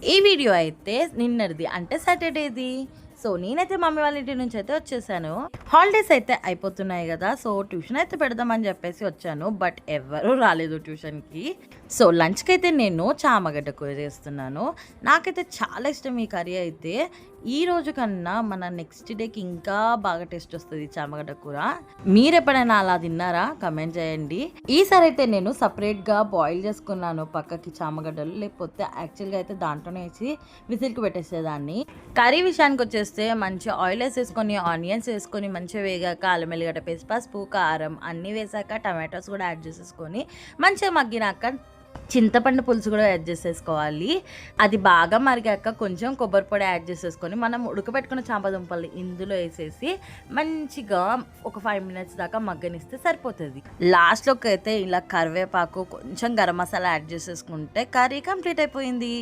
ఈ వీడియో అయితే నిన్నటిది అంటే సాటర్డేది. సో నేనైతే మమ్మీ వాళ్ళ ఇంటి నుంచి అయితే వచ్చేసాను. హాలిడేస్ అయితే అయిపోతున్నాయి కదా! సో ట్యూషన్ అయితే పెడదామని చెప్పేసి వచ్చాను. బట్ ఎవ్వరూ రాలేదు ట్యూషన్‌కి. సో లంచ్‌కి అయితే నేను చామగడ్డ కూర చేస్తున్నాను. నాకైతే చాలా ఇష్టం ఈ కర్రీ అయితే. ఈ రోజు కన్నా మన నెక్స్ట్ డేకి ఇంకా బాగా టేస్ట్ వస్తది చామగడ్డ కూర. మీరెప్పుడైనా అలా తిన్నారా? కామెంట్ చేయండి. ఈసారి అయితే నేను సెపరేట్‌గా బాయిల్ చేసుకున్నాను పక్కకి చామగడ్డలు. లేకపోతే యాక్చువల్‌గా అయితే దాంట్లోనే ఏసి విజిల్‌కి పెట్టేసేదాన్ని. కర్రీ విషయానికొచ్చేస్తే మంచిగా ఆయిల్ ఏసేసుకొని, ఆనియన్స్ వేసుకొని మంచిగా వేగాక అల్లం ఎల్లిగడ్డ పేస్ట్, పసుపు, కారం అన్నీ వేసాక టమాటోస్ కూడా యాడ్ చేసేసుకొని మంచిగా మగ్గినాక చింతపండు పులుసు కూడా యాడ్ చేసేసుకోవాలి. అది బాగా మరిగాక కొంచెం కొబ్బరి పొడి యాడ్ చేసేసుకొని మనం ఉడకబెట్టుకున్న చామదుంపల్ని ఇందులో వేసేసి మంచిగా ఒక 5 మినిట్స్ దాకా మగ్గనిస్తే సరిపోతుంది. లాస్ట్‌లోకి అయితే ఇలా కరివేపాకు, కొంచెం గరం మసాలా యాడ్ చేసేసుకుంటే కర్రీ కంప్లీట్ అయిపోయింది.